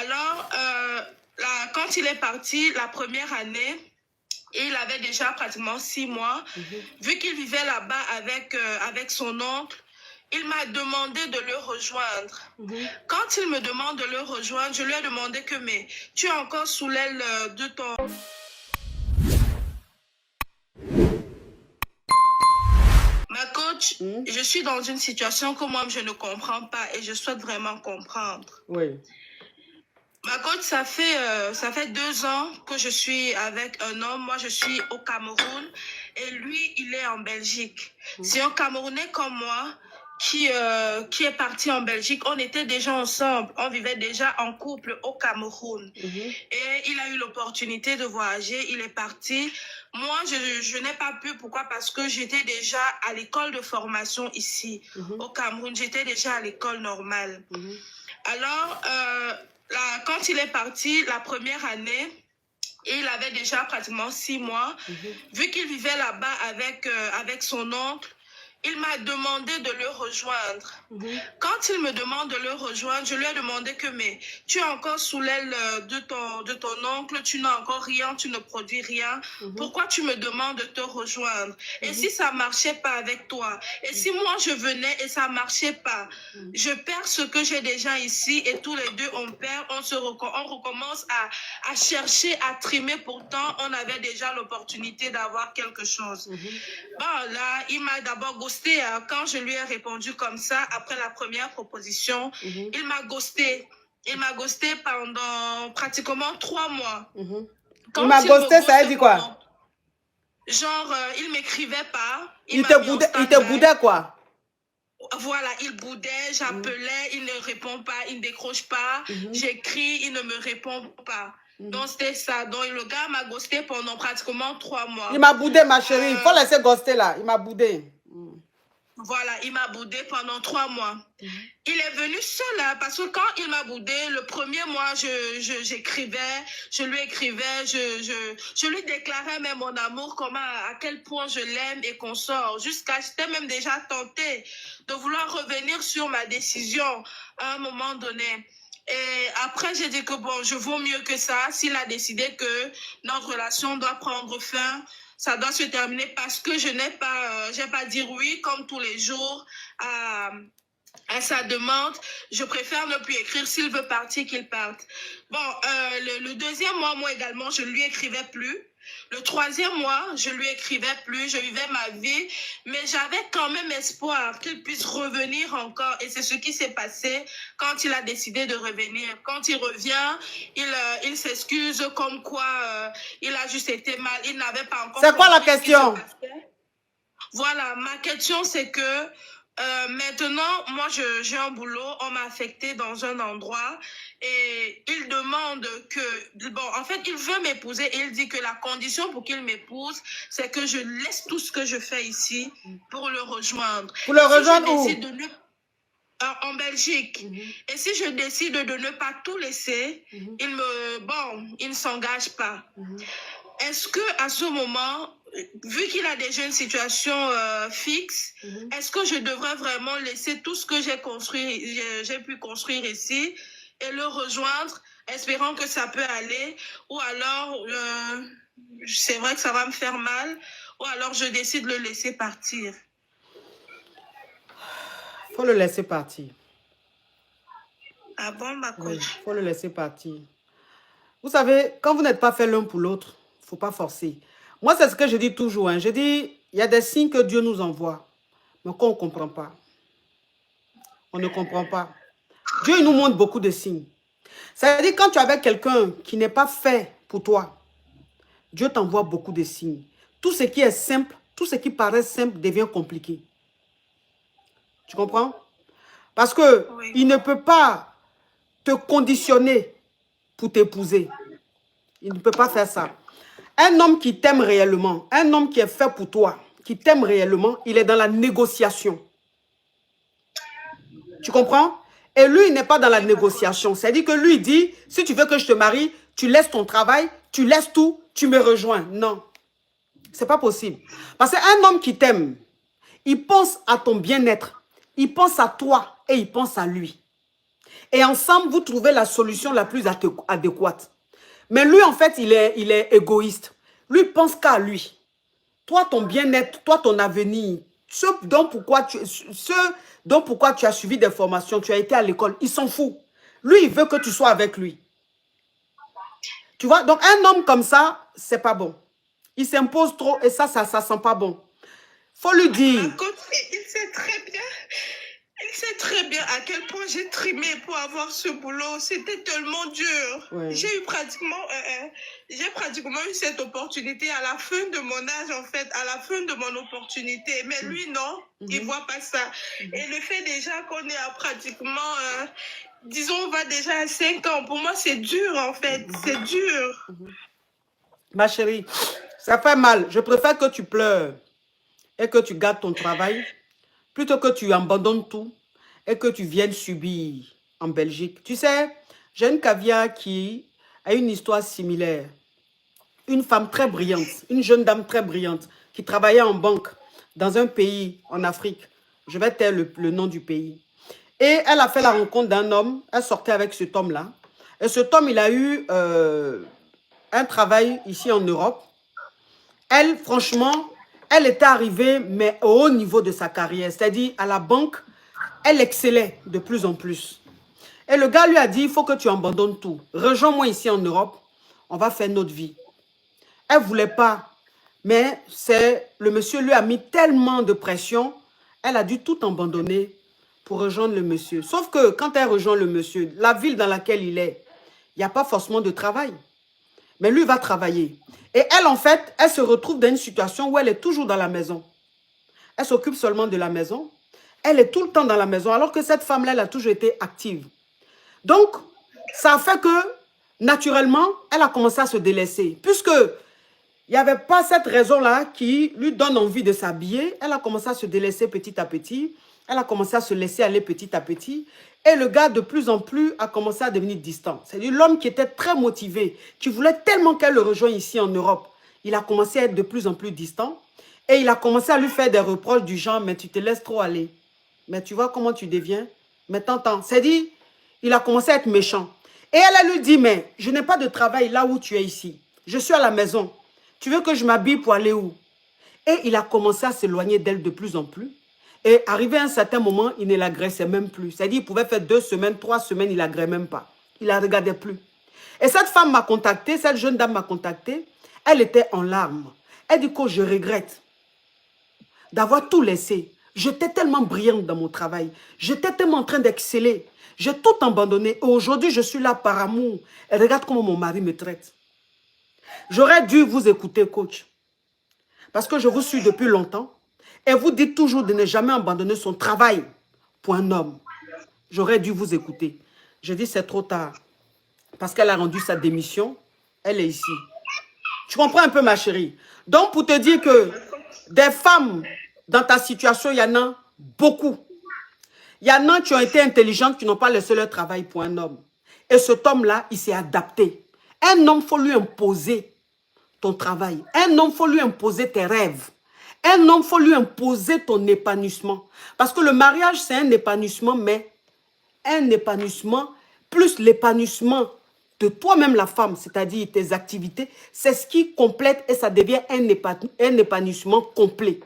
Alors, quand il est parti la première année, il avait déjà pratiquement 6 mois. Vu qu'il vivait là-bas avec son oncle, il m'a demandé de le rejoindre. Quand il me demande de le rejoindre, je lui ai demandé que, mais tu es encore sous l'aile de ton... Ma coach, je suis dans une situation que moi, je ne comprends pas et je souhaite vraiment comprendre. Oui. Ma coach, ça fait 2 ans que je suis avec un homme. Moi, je suis au Cameroun et lui, il est en Belgique. C'est un Camerounais comme moi qui est parti en Belgique. On était déjà ensemble. On vivait déjà en couple au Cameroun. Et il a eu l'opportunité de voyager. Il est parti. Moi, je n'ai pas pu. Pourquoi? Parce que j'étais déjà à l'école de formation ici, au Cameroun. J'étais déjà à l'école normale. Alors, quand il est parti la première année, il avait déjà pratiquement 6 mois. Vu qu'il vivait là-bas avec son oncle, il m'a demandé de le rejoindre. Quand il me demande de le rejoindre, je lui ai demandé que, mais tu es encore sous l'aile de ton oncle, tu n'as encore rien, tu ne produis rien. Pourquoi tu me demandes de te rejoindre? Et si ça ne marchait pas avec toi? Et si moi je venais et ça ne marchait pas? Je perds ce que j'ai déjà ici et tous les deux on perd, on recommence à chercher, à trimer. Pourtant, on avait déjà l'opportunité d'avoir quelque chose. Bon, là, il m'a d'abord ghosté. Quand je lui ai répondu comme ça, après la première proposition, il m'a ghosté. Il m'a ghosté pendant pratiquement 3 mois. Il m'a ghosté, ça veut dire quoi? Genre, il m'écrivait pas. Il te boudait quoi? Voilà, il boudait, j'appelais, il ne répond pas, il ne décroche pas. J'écris, il ne me répond pas. Donc, c'était ça. Donc, le gars m'a ghosté pendant pratiquement 3 mois. Il m'a boudé, ma chérie. Il faut laisser ghoster là. Il m'a boudé. Voilà, il m'a boudé pendant 3 mois. Il est venu seul, hein, parce que quand il m'a boudé, le premier mois, j'écrivais, je lui écrivais, je lui déclarais même mon amour, à quel point je l'aime et qu'on sort. J'étais même déjà tentée de vouloir revenir sur ma décision à un moment donné. Et après, j'ai dit que bon, je vaux mieux que ça. S'il a décidé que notre relation doit prendre fin, ça doit se terminer parce que je n'ai pas, j'ai pas dit oui comme tous les jours à sa demande. Je préfère ne plus écrire. S'il veut partir, qu'il parte. Bon, le deuxième mois, moi également, je ne lui écrivais plus. Le troisième mois, je lui écrivais plus, je vivais ma vie, mais j'avais quand même espoir qu'il puisse revenir encore. Et c'est ce qui s'est passé quand il a décidé de revenir. Quand il revient, il s'excuse comme quoi il a juste été mal. Il n'avait pas encore... C'est quoi la question? Voilà, ma question c'est que maintenant, moi, j'ai un boulot, on m'a affecté dans un endroit et il demande que, bon, en fait, il veut m'épouser et il dit que la condition pour qu'il m'épouse, c'est que je laisse tout ce que je fais ici pour le rejoindre. Pour le rejoindre où? En Belgique. Et si je décide de ne pas tout laisser, il ne s'engage pas. Est-ce que à ce moment, vu qu'il a déjà une situation fixe, est-ce que je devrais vraiment laisser tout ce que j'ai pu construire ici et le rejoindre, espérant que ça peut aller, ou alors c'est vrai que ça va me faire mal, ou alors je décide de le laisser partir? Faut le laisser partir. Ah bon, ma coach? Oui, faut le laisser partir. Vous savez, quand vous n'êtes pas fait l'un pour l'autre, faut pas forcer. Moi, c'est ce que je dis toujours. Hein. Je dis, il y a des signes que Dieu nous envoie, mais qu'on ne comprend pas. On ne comprend pas. Dieu, il nous montre beaucoup de signes. C'est-à-dire, quand tu es avec quelqu'un qui n'est pas fait pour toi, Dieu t'envoie beaucoup de signes. Tout ce qui est simple, tout ce qui paraît simple devient compliqué. Tu comprends? Parce que il ne peut pas te conditionner pour t'épouser. Il ne peut pas faire ça. Un homme qui t'aime réellement, un homme qui est fait pour toi, qui t'aime réellement, il est dans la négociation. Tu comprends? Et lui, il n'est pas dans la négociation. C'est-à-dire que lui, il dit, si tu veux que je te marie, tu laisses ton travail, tu laisses tout, tu me rejoins. Non. C'est pas possible. Parce qu'un homme qui t'aime, il pense à ton bien-être. Il pense à toi et il pense à lui. Et ensemble, vous trouvez la solution la plus adéquate. Mais lui, en fait, il est égoïste. Lui, il pense qu'à lui. Toi, ton bien-être, toi, ton avenir, ce dont pourquoi tu as suivi des formations, tu as été à l'école, il s'en fout. Lui, il veut que tu sois avec lui. Tu vois, donc un homme comme ça, c'est pas bon. Il s'impose trop et ça sent pas bon. Faut lui dire. Il sait très bien. Il sait très bien à quel point j'ai trimé pour avoir ce boulot. C'était tellement dur. Ouais. J'ai pratiquement eu cette opportunité à la fin de mon âge, en fait, à la fin de mon opportunité. Mais lui, non, il voit pas ça. Et le fait déjà qu'on est à pratiquement, disons, on va déjà à 5 ans. Pour moi, c'est dur, en fait. C'est dur. Ma chérie, ça fait mal. Je préfère que tu pleures et que tu gardes ton travail plutôt que tu abandonnes tout et que tu viennes subir en Belgique. Tu sais, j'ai une caviar qui a une histoire similaire. Une femme très brillante, une jeune dame très brillante qui travaillait en banque dans un pays en Afrique. Je vais taire le nom du pays. Et elle a fait la rencontre d'un homme. Elle sortait avec cet homme-là. Et cet homme, il a eu un travail ici en Europe. Elle, franchement, elle était arrivée, mais au haut niveau de sa carrière. C'est-à-dire, à la banque, elle excellait de plus en plus. Et le gars lui a dit, il faut que tu abandonnes tout. Rejoins-moi ici en Europe, on va faire notre vie. Elle ne voulait pas, mais le monsieur lui a mis tellement de pression, elle a dû tout abandonner pour rejoindre le monsieur. Sauf que quand elle rejoint le monsieur, la ville dans laquelle il est, il n'y a pas forcément de travail. Mais lui va travailler. Et elle, en fait, elle se retrouve dans une situation où elle est toujours dans la maison. Elle s'occupe seulement de la maison. Elle est tout le temps dans la maison, alors que cette femme-là, elle a toujours été active. Donc, ça a fait que, naturellement, elle a commencé à se délaisser. Puisque il n'y avait pas cette raison-là qui lui donne envie de s'habiller, elle a commencé à se délaisser petit à petit. Elle a commencé à se laisser aller petit à petit. Et le gars, de plus en plus, a commencé à devenir distant. C'est-à-dire l'homme qui était très motivé, qui voulait tellement qu'elle le rejoigne ici en Europe. Il a commencé à être de plus en plus distant. Et il a commencé à lui faire des reproches du genre, mais tu te laisses trop aller. Mais tu vois comment tu deviens. Mais t'entends. C'est-à-dire, il a commencé à être méchant. Et elle lui dit, mais je n'ai pas de travail là où tu es ici. Je suis à la maison. Tu veux que je m'habille pour aller où? Et il a commencé à s'éloigner d'elle de plus en plus. Et arrivé à un certain moment, il ne l'agressait même plus. C'est-à-dire, il pouvait faire 2 semaines, 3 semaines, il ne l'agressait même pas. Il ne la regardait plus. Et cette femme m'a contacté, cette jeune dame m'a contacté. Elle était en larmes. Elle dit que je regrette d'avoir tout laissé. J'étais tellement brillante dans mon travail. J'étais tellement en train d'exceller. J'ai tout abandonné. Et aujourd'hui, je suis là par amour. Et regarde comment mon mari me traite. J'aurais dû vous écouter, coach. Parce que je vous suis depuis longtemps. Et vous dites toujours de ne jamais abandonner son travail pour un homme. J'aurais dû vous écouter. Je dis c'est trop tard. Parce qu'elle a rendu sa démission. Elle est ici. Tu comprends un peu, ma chérie? Donc, pour te dire que des femmes dans ta situation, il y en a beaucoup. Il y en a qui ont été intelligentes, qui n'ont pas laissé leur travail pour un homme. Et cet homme-là, il s'est adapté. Un homme, il faut lui imposer ton travail. Un homme, il faut lui imposer tes rêves. Un homme, il faut lui imposer ton épanouissement. Parce que le mariage, c'est un épanouissement, mais un épanouissement plus l'épanouissement de toi-même, la femme, c'est-à-dire tes activités, c'est ce qui complète et ça devient un épanouissement complet.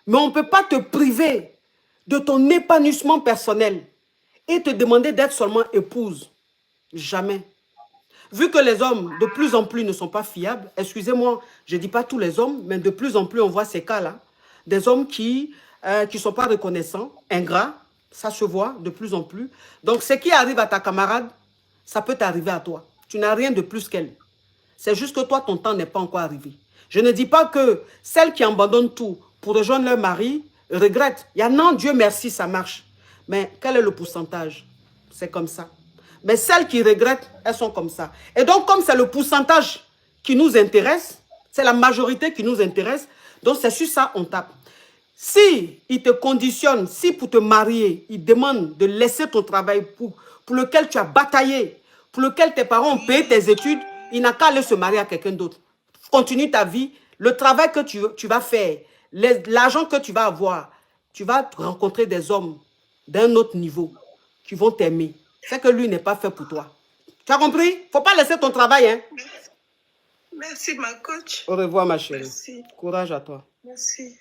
Mais on ne peut pas te priver de ton épanouissement personnel et te demander d'être seulement épouse. Jamais. Vu que les hommes, de plus en plus, ne sont pas fiables, excusez-moi, je ne dis pas tous les hommes, mais de plus en plus, on voit ces cas-là. Des hommes qui ne sont pas reconnaissants, ingrats, ça se voit de plus en plus. Donc, ce qui arrive à ta camarade, ça peut t'arriver à toi. Tu n'as rien de plus qu'elle. C'est juste que toi, ton temps n'est pas encore arrivé. Je ne dis pas que celles qui abandonnent tout pour rejoindre leur mari regrettent. Il y en a, Dieu merci, ça marche. Mais quel est le pourcentage? C'est comme ça. Mais celles qui regrettent, elles sont comme ça. Et donc, comme c'est le pourcentage qui nous intéresse, c'est la majorité qui nous intéresse, donc c'est sur ça on tape. Si il te conditionne, si pour te marier, il demande de laisser ton travail pour lequel tu as bataillé, pour lequel tes parents ont payé tes études, il n'a qu'à aller se marier à quelqu'un d'autre. Continue ta vie, le travail que tu vas faire, l'argent que tu vas avoir, tu vas rencontrer des hommes d'un autre niveau qui vont t'aimer. c'est que lui n'est pas fait pour toi. Tu as compris? Faut pas laisser ton travail, hein? Merci, ma coach. Au revoir, ma chérie. Merci. Courage à toi. Merci.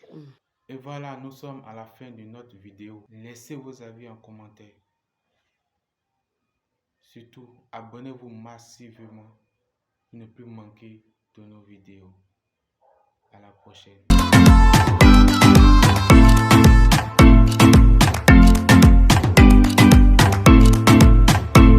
Et voilà, nous sommes à la fin de notre vidéo. Laissez vos avis en commentaire. Surtout, abonnez-vous massivement pour ne plus manquer de nos vidéos. À la prochaine.